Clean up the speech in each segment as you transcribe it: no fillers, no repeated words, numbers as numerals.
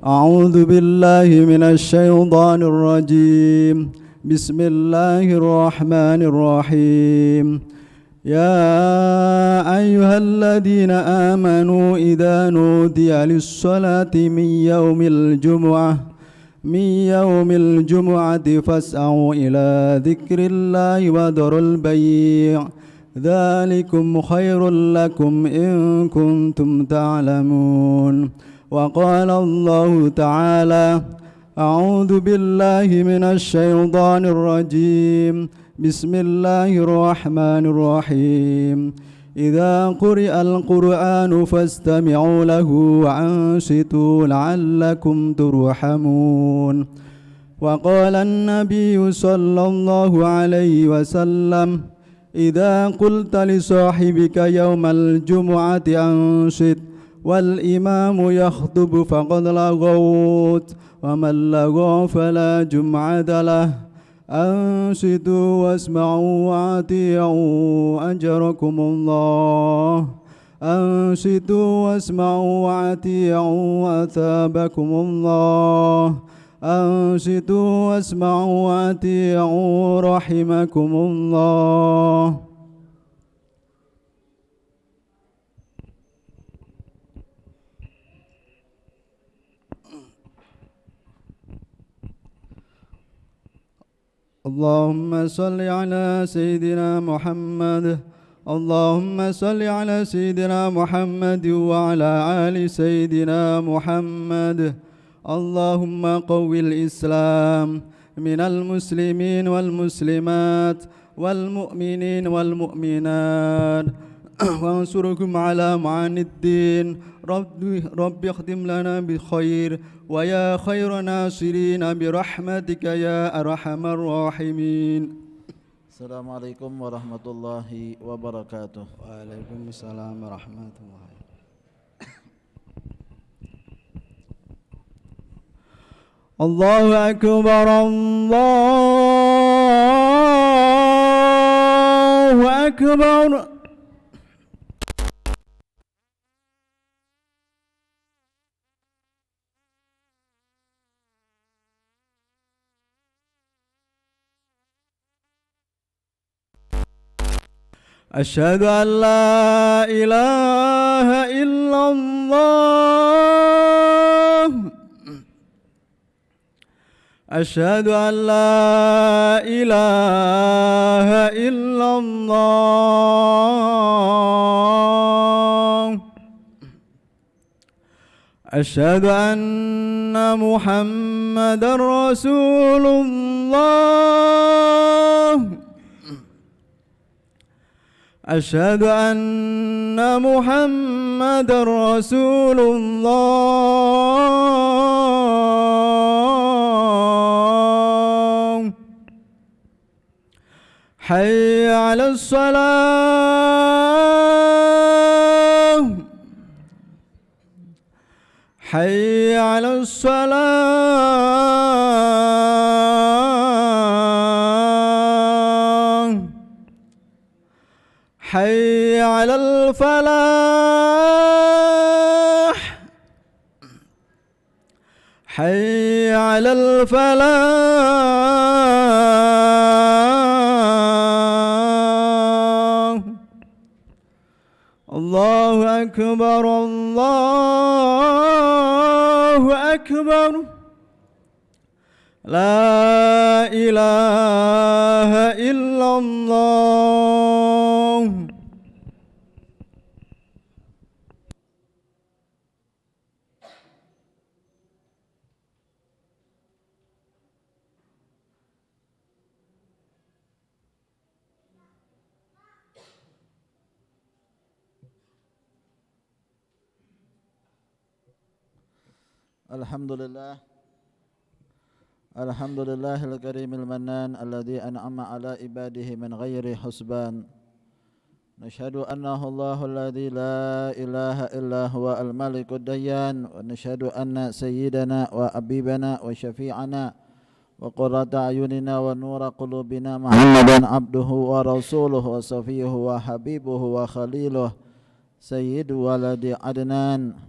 أعوذ بالله من الشيطان الرجيم. بسم الله الرحمن الرحيم. يا أيها الذين آمنوا إذا نودي للصلاة من يوم الجمعة فاسعوا إلى ذكر الله وذروا البيع ذلكم خير لكم إن كنتم تعلمون. وقال الله تعالى: أعوذ بالله من الشيطان الرجيم. بسم الله الرحمن الرحيم. إذا قرئ القرآن فاستمعوا له وأنصتوا لعلكم ترحمون. وقال النبي صلى الله عليه وسلم: إذا قلت لصاحبك يوم الجمعة أنصت والإمام يخطب فقد لغوت، ومن لغى فلا جمعة له. أنصتوا واسمعوا وأطيعوا أجركم الله. أنصتوا واسمعوا وأطيعوا أثابكم الله. أنصتوا واسمعوا وأطيعوا رحمكم الله. اللهم صل على سيدنا محمد. اللهم صل على سيدنا محمد وعلى آل سيدنا محمد. اللهم قوي الإسلام من المسلمين والمسلمات والمؤمنين والمؤمنات وانصركم على معاني الدين. رب اختم لنا بخير ويا خير ناصرين برحمتك يا أرحم الراحمين. السلام عليكم ورحمة الله وبركاته. وعليكم السلام ورحمة الله. الله أكبر الله أكبر. أشهد أن لا إله إلا الله. أشهد أن لا إله إلا الله. أشهد أن محمدًا رسول الله. أشهد أن محمدًا رسول الله. حي على الصلاة. حي على الصلاة. حي على الفلاح. حي على الفلاح. الله أكبر الله أكبر. لا إله إلا الله. Alhamdulillah. Alhamdulillahil karimil mannan alladzi an'ama ala ibadihi min ghairi husban. Nashhadu annahu Allahu alladzi la ilaha illa huwa al-malikud dayyan wa nashhadu anna sayyidana wa habibana wa syafi'ana wa qurrata ayunina wa nura qulubina Muhammadan abduhu wa rasuluhu wa safiyuhu wa habibuhu wa khaliluhu sayyidu waladi adnan.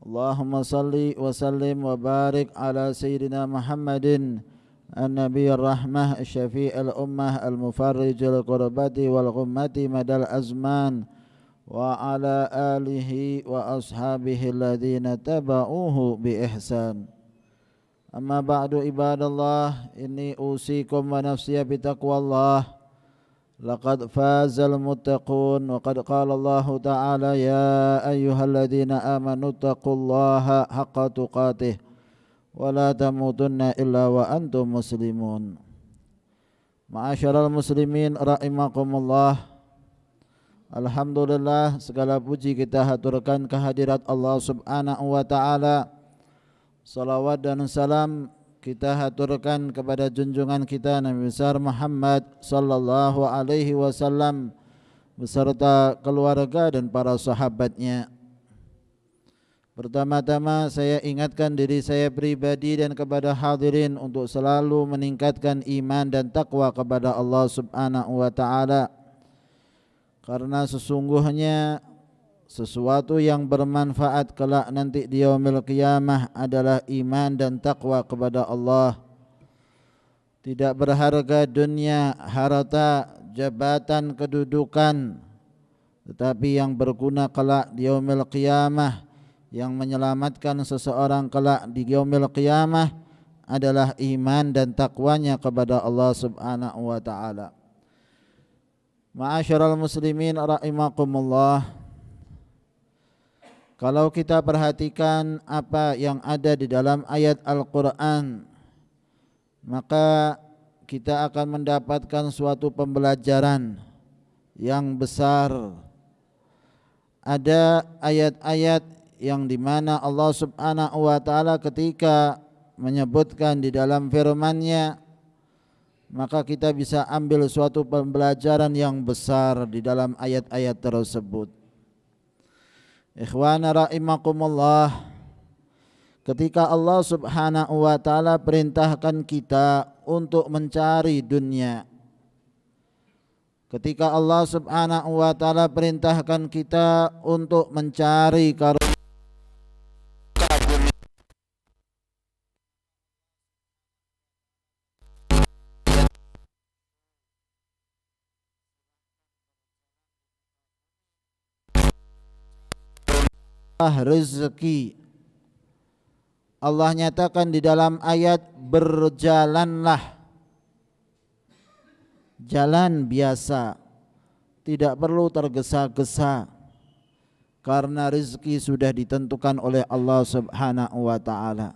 Allahumma salli wa sallim wa barik ala Sayyidina Muhammadin An-Nabi Ar-Rahmah Syafi' al-Ummah Al-Mufarrij al-Qurbati wal-Ghummati madal azman wa ala alihi wa ashabihi alladhina taba'uhu bi ihsan. Amma ba'du ibadallah, inni usikum wa nafsiya bi taqwallah. Laqad fazal muttaqun wa qad qala Allah ta'ala ya ayyuhalladzina amanu taqullaha haqqa tuqatih wa la tamutunna illa wa antum muslimun. Ma'asyiral muslimin rahimakumullah. Alhamdulillah, segala puji kita haturkan kehadirat Allah Subhanahu wa ta'ala. Salawat dan salam kita haturkan kepada junjungan kita Nabi besar Muhammad sallallahu alaihi wasallam beserta keluarga dan para sahabatnya. Pertama-tama saya ingatkan diri saya pribadi dan kepada hadirin untuk selalu meningkatkan iman dan takwa kepada Allah Subhanahu wa taala. Karena sesungguhnya sesuatu yang bermanfaat kelak nanti di yaumil qiyamah adalah iman dan takwa kepada Allah. Tidak berharga dunia, harta, jabatan, kedudukan, tetapi yang berguna kelak di yaumil qiyamah, yang menyelamatkan seseorang kelak di yaumil qiyamah adalah iman dan takwanya kepada Allah Subhanahu wa taala. Ma'asyiral muslimin rahimakumullah. Kalau kita perhatikan apa yang ada di dalam ayat Al-Quran, maka kita akan mendapatkan suatu pembelajaran yang besar. Ada ayat-ayat yang dimana Allah Subhanahu wa ta'ala ketika menyebutkan di dalam firman-Nya, maka kita bisa ambil suatu pembelajaran yang besar di dalam ayat-ayat tersebut. Ikhwana rahimakumullah, ketika Allah Subhanahu wa ta'ala perintahkan kita untuk mencari dunia, ketika Allah Subhanahu wa ta'ala perintahkan kita untuk mencari karunia rezeki, Allah nyatakan di dalam ayat berjalanlah, jalan biasa, tidak perlu tergesa-gesa karena rezeki sudah ditentukan oleh Allah Subhanahu wa ta'ala.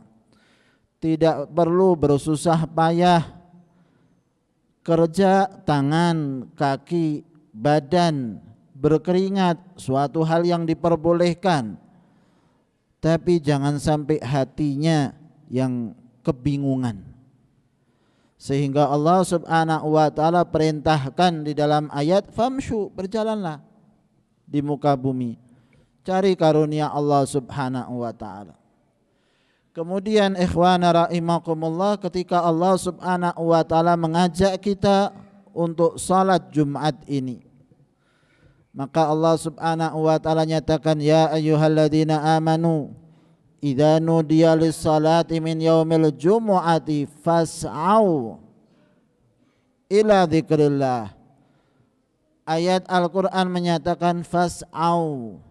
Tidak perlu bersusah payah, kerja tangan, kaki, badan, berkeringat, suatu hal yang diperbolehkan. Tapi jangan sampai hatinya yang kebingungan, sehingga Allah Subhanahu wa ta'ala perintahkan di dalam ayat famshu, berjalanlah di muka bumi, cari karunia Allah Subhanahu wa ta'ala. Kemudian ikhwana rahimakumullah, ketika Allah Subhanahu wa ta'ala mengajak kita untuk salat Jumat ini, maka Allah Subhanahu wa ta'ala nyatakan ya ayyuhalladzina amanu idza nudiya lis-salati min yaumil jumu'ati fas'au ila dzikrillah. Ayat Al-Qur'an menyatakan fas'au,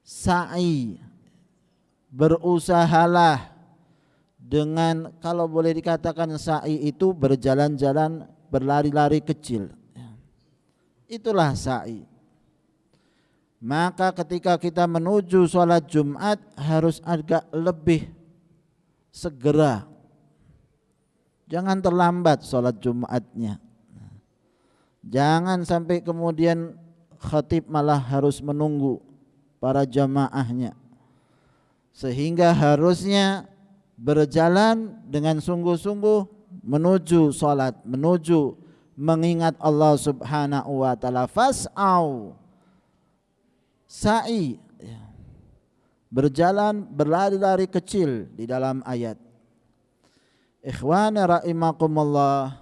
sa'i, berusahalah dengan, kalau boleh dikatakan sa'i itu berjalan-jalan, berlari-lari kecil. Itulah sa'i. Maka ketika kita menuju sholat Jumat harus agak lebih segera. Jangan terlambat sholat Jumatnya. Jangan sampai kemudian khatib malah harus menunggu para jamaahnya. Sehingga harusnya berjalan dengan sungguh-sungguh menuju sholat, menuju mengingat Allah Subhanahu wa ta'ala. Fas'au, sa'i, berjalan, berlari-lari kecil di dalam ayat. Ikhwana rahimakumullah,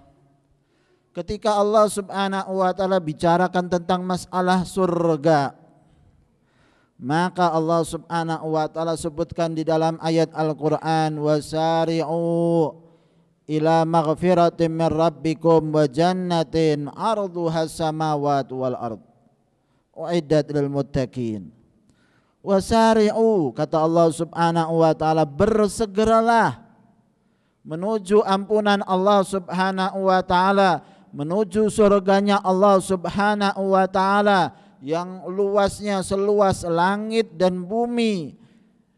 ketika Allah Subhanahu wa ta'ala bicarakan tentang masalah surga, Maka Allah subhanahu wa ta'ala sebutkan di dalam ayat Al-Quran, wasari'u ila maghfiratin min rabbikum wa jannatin arduha samawat wal ard uiddat lil muttaqin. Wasari'u, kata Allah subhanahu wa ta'ala, bersegeralah menuju ampunan Allah subhanahu wa ta'ala, menuju surganya Allah subhanahu wa ta'ala yang luasnya seluas langit dan bumi,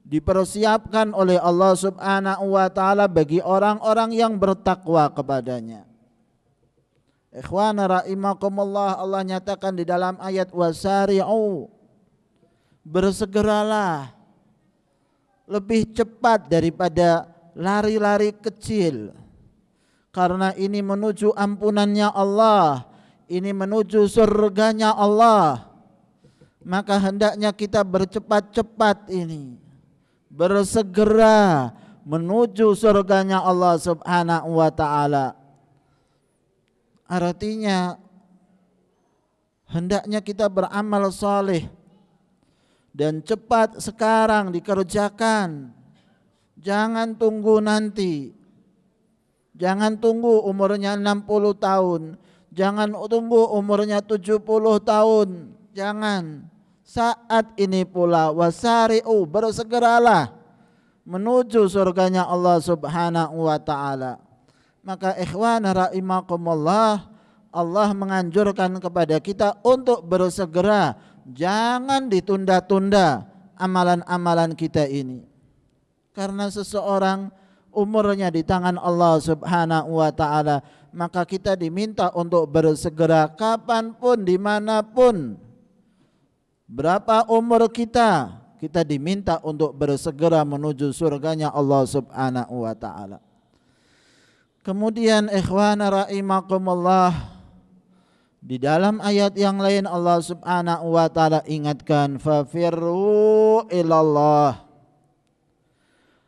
dipersiapkan oleh Allah subhanahu wa ta'ala bagi orang-orang yang bertakwa kepadanya. Ikhwana rahimakumullah, Allah nyatakan di dalam ayat wasari'u, bersegeralah, lebih cepat daripada lari-lari kecil, karena ini menuju ampunannya Allah, ini menuju surganya Allah. Maka hendaknya kita bercepat-cepat ini, bersegera menuju surganya Allah subhanahu wa ta'ala. Artinya hendaknya kita beramal saleh dan cepat sekarang dikerjakan. Jangan tunggu nanti. Jangan tunggu umurnya 60 tahun. Jangan tunggu umurnya 70 tahun. Jangan. Saat ini pula wasari'u, bersegeralah menuju surganya Allah subhanahu wa ta'ala. Maka ikhwan rahimakumullah, Allah menganjurkan kepada kita untuk bersegera. Jangan ditunda-tunda amalan-amalan kita ini. Karena seseorang umurnya di tangan Allah subhanahu wa ta'ala, maka kita diminta untuk bersegera kapanpun, dimanapun. Berapa umur kita, kita diminta untuk bersegera menuju surganya Allah subhanahu wa ta'ala. Kemudian ikhwana rahimakumullah, di dalam ayat yang lain Allah subhanahu wa ta'ala ingatkan, fafirru ilallah,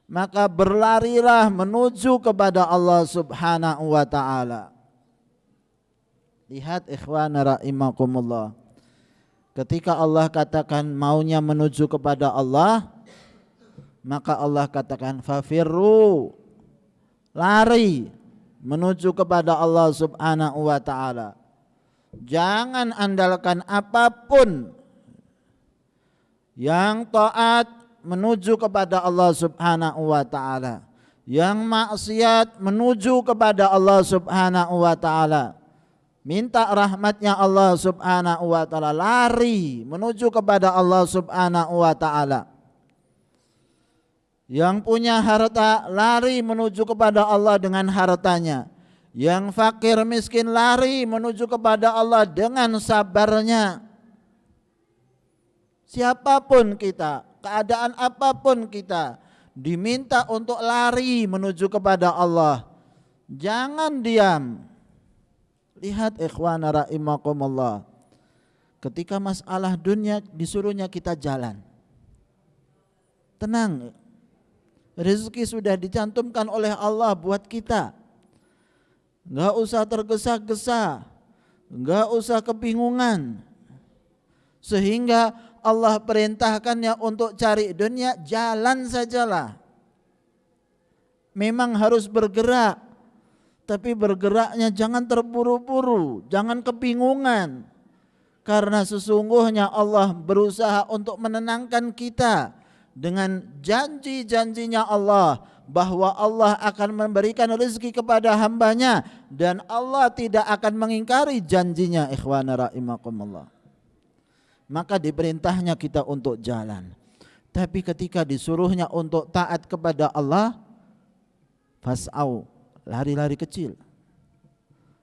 maka berlarilah menuju kepada Allah subhanahu wa ta'ala. Lihat ikhwana rahimakumullah, ketika Allah katakan maunya menuju kepada Allah, maka Allah katakan fafirru, lari menuju kepada Allah subhanahu wa ta'ala. Jangan andalkan apapun yang taat menuju kepada Allah subhanahu wa ta'ala, yang maksiat menuju kepada Allah subhanahu wa ta'ala. Minta rahmatnya Allah subhanahu wa ta'ala, lari menuju kepada Allah subhanahu wa ta'ala. Yang punya harta lari menuju kepada Allah dengan hartanya. Yang fakir miskin lari menuju kepada Allah dengan sabarnya. Siapapun kita, keadaan apapun kita, diminta untuk lari menuju kepada Allah. Jangan diam. Lihat ikhwana rahimakumullah, ketika masalah dunia disuruhnya kita jalan. Tenang, rezeki sudah dicantumkan oleh Allah buat kita. Enggak usah tergesa-gesa, enggak usah kebingungan. Sehingga Allah perintahkannya untuk cari dunia, jalan sajalah. Memang harus bergerak, tapi bergeraknya jangan terburu-buru, jangan kebingungan. Karena sesungguhnya Allah berusaha untuk menenangkan kita dengan janji-janjinya Allah, bahwa Allah akan memberikan rezeki kepada hambanya dan Allah tidak akan mengingkari janjinya. Ikhwana rahimakumullah, maka diperintahnya kita untuk jalan. Tapi ketika disuruhnya untuk taat kepada Allah, fas'au, lari-lari kecil.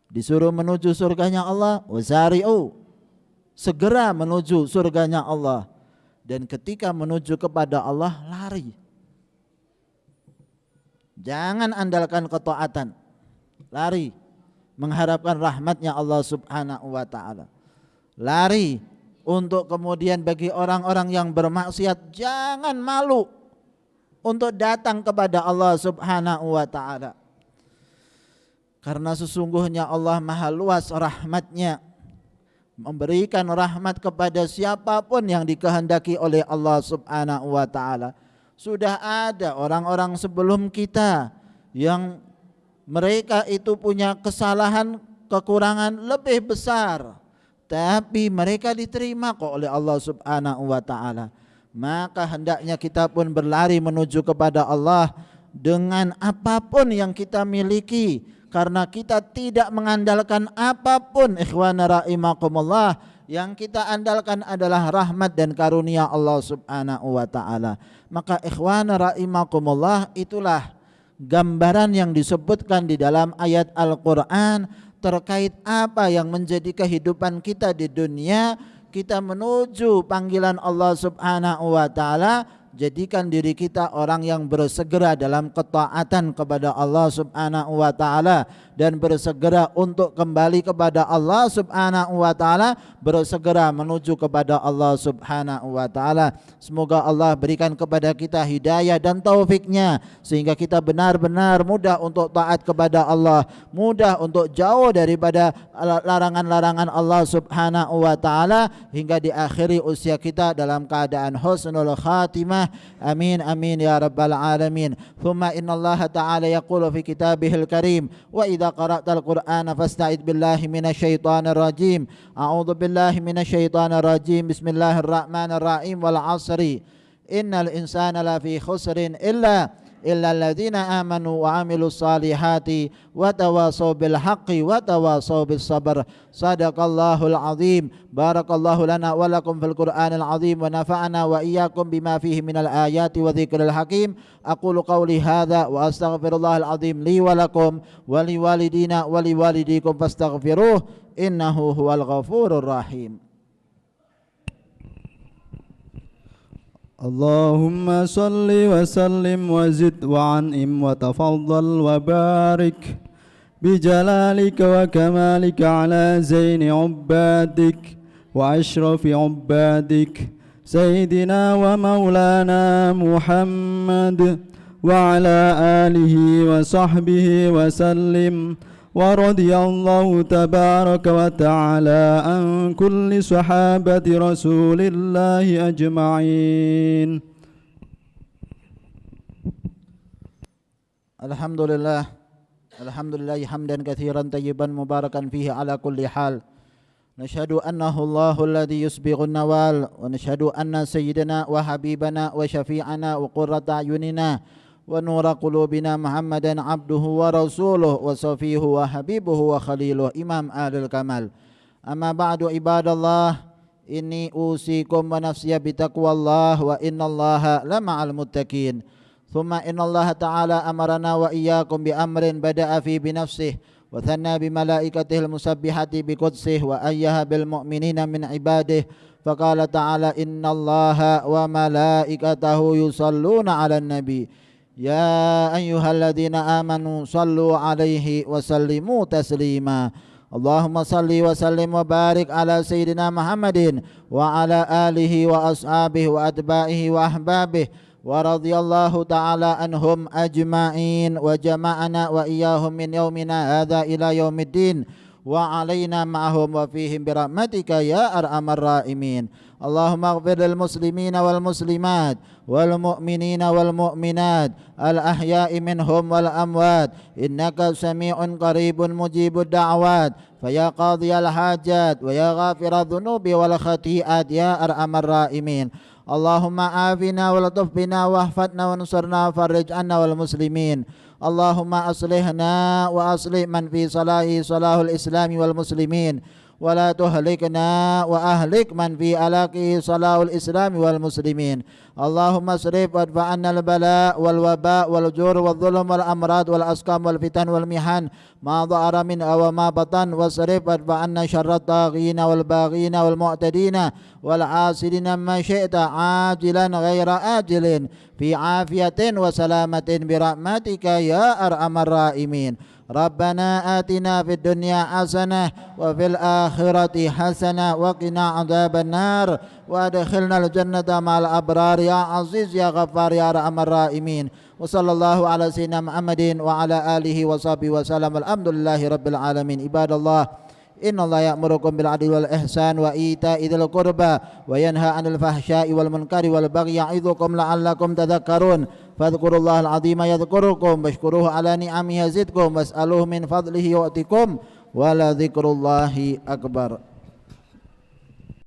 Disuruh menuju surganya Allah, wasari'u, segera menuju surganya Allah. Dan ketika menuju kepada Allah, lari. Jangan andalkan ketaatan, lari mengharapkan rahmatnya Allah subhanahu wa ta'ala. Lari untuk kemudian bagi orang-orang yang bermaksiat, jangan malu untuk datang kepada Allah subhanahu wa ta'ala. Karena sesungguhnya Allah maha luas rahmatnya, memberikan rahmat kepada siapapun yang dikehendaki oleh Allah Subhanahu wa taala. Sudah ada orang-orang sebelum kita yang mereka itu punya kesalahan, kekurangan lebih besar, tapi mereka diterima kok oleh Allah Subhanahu wa taala. Maka hendaknya kita pun berlari menuju kepada Allah dengan apapun yang kita miliki, karena kita tidak mengandalkan apapun, ikhwana rahimakumullah. Yang kita andalkan adalah rahmat dan karunia Allah Subhanahu wa taala. Maka ikhwana rahimakumullah, itulah gambaran yang disebutkan di dalam ayat Al-Qur'an terkait apa yang menjadi kehidupan kita di dunia. Kita menuju panggilan Allah Subhanahu wa taala, jadikan diri kita orang yang bersegera dalam ketaatan kepada Allah Subhanahu wa taala dan bersegera untuk kembali kepada Allah Subhanahu wa taala, bersegera menuju kepada Allah Subhanahu wa taala. Semoga Allah berikan kepada kita hidayah dan taufiknya sehingga kita benar-benar mudah untuk taat kepada Allah, mudah untuk jauh daripada larangan-larangan Allah Subhanahu wa taala, hingga diakhiri usia kita dalam keadaan husnul khatimah. Amin amin ya rabbal alamin. Thumma innallaha ta'ala yaqulu fi kitabihil karim, wa idza qara'tal qur'ana fasta'id billahi minasyaitonir rajim. A'udzu billahi minasyaitonir rajim. Bismillahirrahmanirrahim. Wal 'asri innal insana lafi khusrin illa alladzina amanu wa amilus salihati wa tawasaw bil haqqi wa tawasaw bis sabr. Sadaqallahul azim. Barakallahu lana wa lakum fil Qur'anil azim wa nafa'ana wa iyyakum bima fihi minal ayati wa dzikril hakim. Aqulu qawli hadza wa astaghfirullahal azim li wa lakum wa liwalidina wa liwalidikum fastaghfiruh innahu huwal ghafurur rahim. اللهم صل وسلم وزد وعنئم وتفضل وبارك بجلالك وكمالك على زين عبادك وأشرف عبادك سيدنا ومولانا محمد وعلى آله وصحبه وسلم. ورضي الله تبارك وتعالى عن كل صحابة رسول الله أجمعين. Alhamdulillah, alhamdulillah hamdan katsiran tayyiban mubarakan fihi ala kulli hal. Nashhadu annahu Allahu alladhi yusbighun nawal, wa nashhadu anna sayyidana wa habibana wa syafi'ana wa qurrata ayunina wa nura qulubina Muhammadan abduhu wa rasuluhu wa safihu wa habibuhu wa khaliluh, imam ahlul kamal. Amma ba'du ibadallah, inni usikum wa nafsiya bitaqwallah wa innallaha lama'al muttaqin. Thumma innallaha ta'ala amarana wa iyyakum bi amrin bada'a fi binafsihi wa thanna bi malaikatihil musabbihati bi qudsih wa ayyaha bil mu'minina min ibadihi. Faqala ta'ala innallaha wa malaikatahu yusalluna 'alan nabi ya ayyuhalladzina amanu sallu 'alaihi wa sallimu taslima. Allahumma salli wa sallim wa barik ala sayyidina Muhammadin wa ala alihi wa ashabihi wa atba'ihi wa ahbabihi wa radhiyallahu ta'ala anhum ajma'in wa jama'ana wa iyyahum min yaumina hadza ila yaumiddin wa alaina ma'ahum wa fihim birahmatika ya arhamar rahimin. Allahumma ighfir lil muslimina wal muslimat wal mu'minina wal mu'minat al ahya'i minhum wal amwat innaka sami'un qaribun mujibud da'wat faya qadhiyal hajat wa ya ghafiradz dzunubi wal khati'at ya arhamar rahimin. Allahumma afina wa latuf bina wahfadna wa nusarna farij anna wal muslimin. Allahumma aslihna wa aslih man fi salahi salahul islami wal muslimin wa la tuhlikna wa ahlik man fi alaqi salahul islami wal muslimin. Allahumma asrif wadfa'anna al bala wal waba wal jur wal zulm wal amrad wal asqam wal fitan wal mihan ma dha'ara min aw ma batan wasrif wadfa'anna syarrat taghina wal baghina wal mu'tadina wal asidina ma syi'ta ajilan ghaira ajilin fi afiyatin wa salamatin bi rahmatika ya arhamar rahimin. Rabbana atina fid dunya hasanah wa fil akhirati hasanah wa qina adzaban nar wa adkhilnal jannata ma'al abrar ya aziz ya ghaffar ya arhamar rahimin. Wa sallallahu ala sayyidina Muhammadin wa ala alihi wa sahbihi wa sallam. Alhamdulillahi rabbil alamin. Ibadallah, Innallaha ya'murukum bil 'adli wal ihsan wa ita'i dzil qurba wa yanha 'anil fahsya'i wal munkari wal bagyi ya'idzukum la'allakum tadhakkarun. Fadhkurullahal 'azima yadhkurukum washkuruhu 'ala ni'amihi yazidkum was'aluhu min fadlihi yu'tikum wa la dzikrullahi akbar.